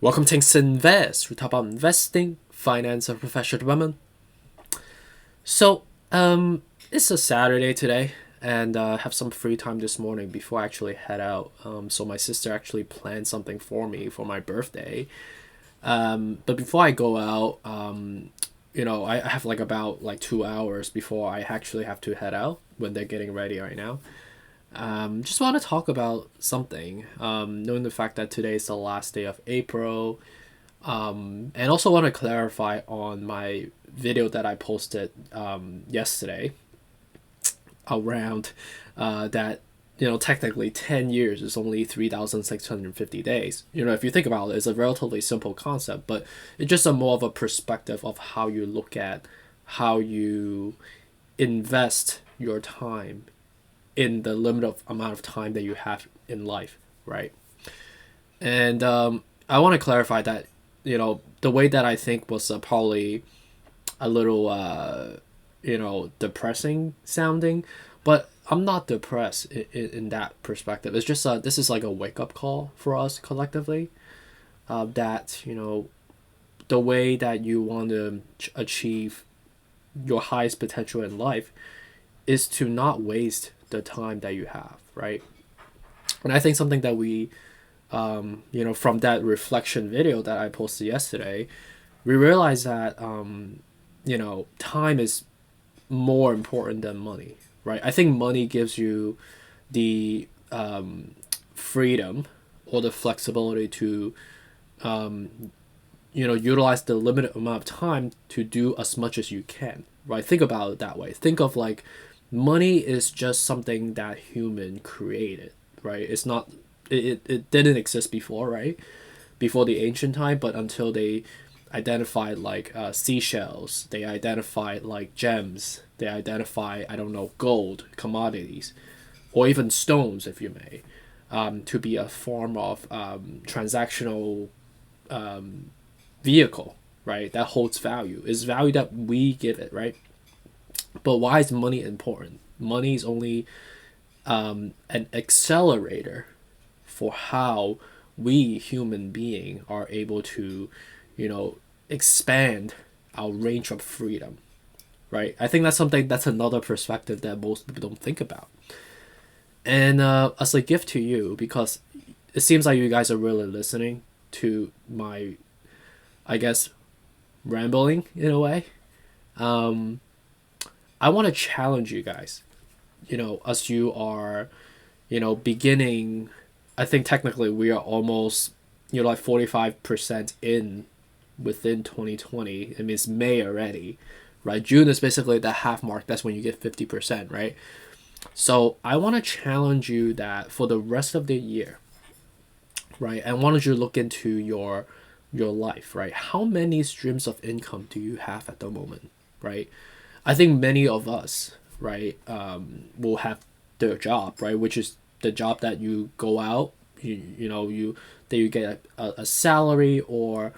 Welcome to Invest. We talk about investing, finance, and professional development. So, it's a Saturday today, and I have some free time this morning before I actually head out. So my sister actually planned something for me for my birthday. But before I go out, I have about 2 hours before I actually have to head out when they're getting ready right now. Just want to talk about something, knowing the fact that today is the last day of April, and also want to clarify on my video that I posted yesterday around that, technically 10 years is only 3,650 days. If you think about it, it's a relatively simple concept, but it's just a more of a perspective of how you look at how you invest your time in the limited amount of time that you have in life, right? And I want to clarify that, the way that I think was probably a little, depressing sounding, but I'm not depressed in that perspective. It's just this is like a wake up call for us collectively, that, the way that you want to achieve your highest potential in life is to not waste the time that you have, right? And I think something that we, from that reflection video that I posted yesterday, we realized that, time is more important than money, right? I think money gives you the freedom or the flexibility to, utilize the limited amount of time to do as much as you can, right? Think about it that way. Think of money is just something that human created, right? It's not, it didn't exist before, right? Before the ancient time, but until they identified seashells, they identified gems, they identified, I don't know, gold, commodities, or even stones, if you may, to be a form of transactional vehicle, right? That holds value. It's value that we give it, right? But why is money important? Money is only an accelerator for how we human being are able to, expand our range of freedom, right? I think that's another perspective that most people don't think about. And as a gift to you, because it seems like you guys are really listening to my, I guess, rambling in a way. I want to challenge you guys, as you are, beginning. I think technically we are almost, 45% in within 2020. I mean, it's May already, right? June is basically the half mark. That's when you get 50%, right? So I want to challenge you that for the rest of the year, right? I wanted you to look into your life, right? How many streams of income do you have at the moment, right? I think many of us, right, will have their job, right, which is the job that you go out, that you get a salary or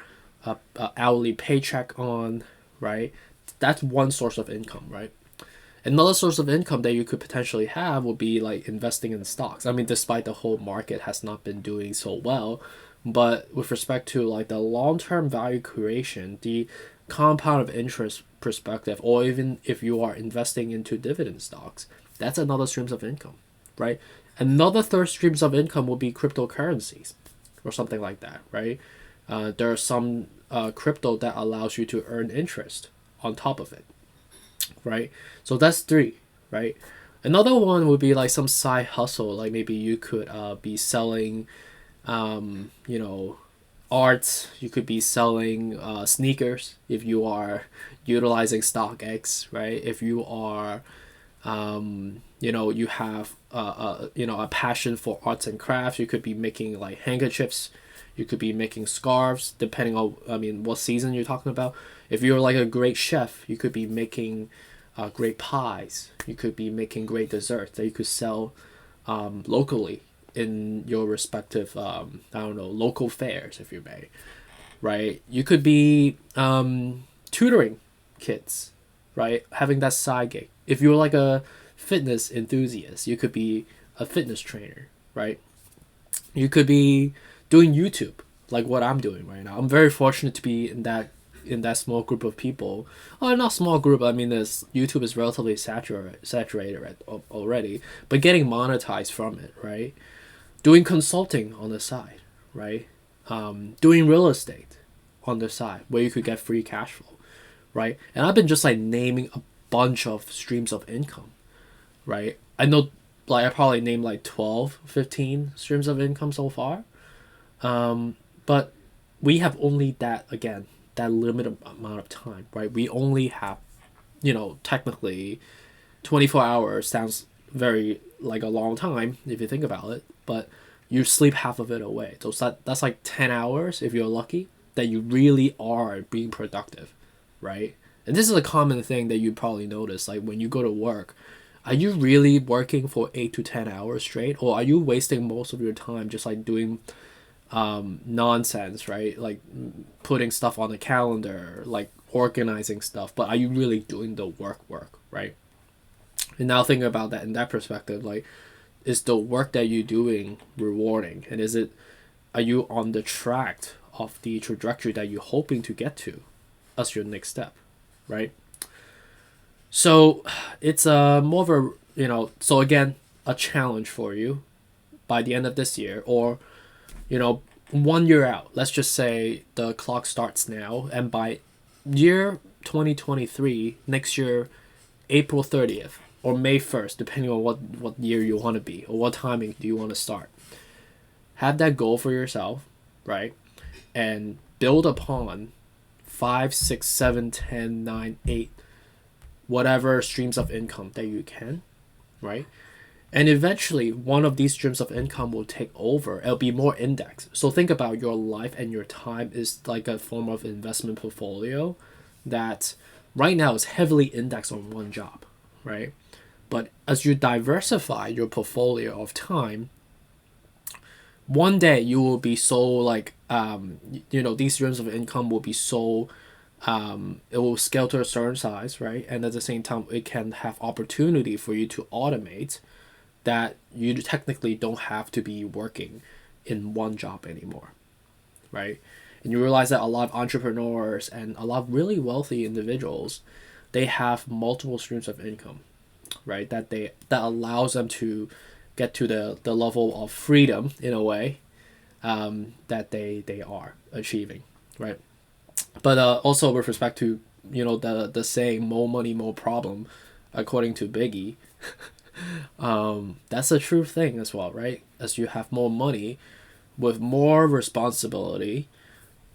a hourly paycheck on, right? That's one source of income, right? Another source of income that you could potentially have would be investing in stocks. I mean, despite the whole market has not been doing so well, but with respect to the long-term value creation, the compound of interest perspective, or even if you are investing into dividend stocks, that's another streams of income, right? Another third streams of income will be cryptocurrencies or something like that, right? There are some crypto that allows you to earn interest on top of it, right? So that's three, right? Another one would be some side hustle, maybe you could be selling, art. You could be selling sneakers if you are utilizing StockX, right? If you are, you have a passion for arts and crafts, you could be making handkerchiefs. You could be making scarves, depending on, what season you're talking about. If you're a great chef, you could be making great pies. You could be making great desserts that you could sell locally in your respective, local fairs, if you may, right? You could be tutoring kids, right? Having that side gig. If you're a fitness enthusiast, you could be a fitness trainer, right? You could be doing YouTube, like what I'm doing right now. I'm very fortunate to be in that small group of people. Oh, not small group. I mean, this YouTube is relatively saturated already, but getting monetized from it, right? Doing consulting on the side, right? Doing real estate on the side where you could get free cash flow, right? And I've been just like naming a bunch of streams of income, right? I know, like I probably named like 12, 15 streams of income so far. But we have only that, again, that limited amount of time, right? We only have, technically 24 hours sounds very like a long time if you think about it, but you sleep half of it away. So that's like 10 hours if you're lucky that you really are being productive, right? And this is a common thing that you probably notice, like when you go to work, are you really working for 8 to 10 hours straight, or are you wasting most of your time just like doing nonsense, right? Like putting stuff on the calendar, like organizing stuff, but are you really doing the work, right? And now thinking about that in that perspective, like, is the work that you're doing rewarding, and are you on the track of the trajectory that you're hoping to get to as your next step, right? So it's more of a, so again, a challenge for you by the end of this year, or 1 year out. Let's just say the clock starts now, and by year 2023, next year, April 30th or May 1st, depending on what year you want to be or what timing do you want to start. Have that goal for yourself, right? And build upon 5, 6, 7, 10, 9, 8, whatever streams of income that you can, right? And eventually, one of these streams of income will take over. It'll be more indexed. So think about your life and your time is like a form of investment portfolio that right now is heavily indexed on one job, right? But as you diversify your portfolio of time, one day you will be so like, these streams of income will be so, it will scale to a certain size, right? And at the same time, it can have opportunity for you to automate that you technically don't have to be working in one job anymore, right? And you realize that a lot of entrepreneurs and a lot of really wealthy individuals, they have multiple streams of income, right? That allows them to get to the level of freedom in a way, that they are achieving, right? But also with respect to the saying "more money, more problem," according to Biggie. That's a true thing as well, right? As you have more money with more responsibility,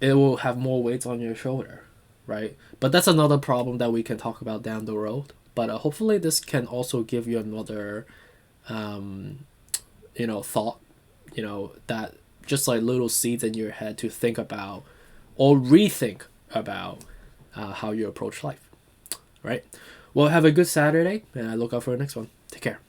it will have more weight on your shoulder, right? But that's another problem that we can talk about down the road. But hopefully this can also give you another thought, that just like little seeds in your head to think about or rethink about how you approach life, right? Well, have a good Saturday, and I look out for the next one. Take care.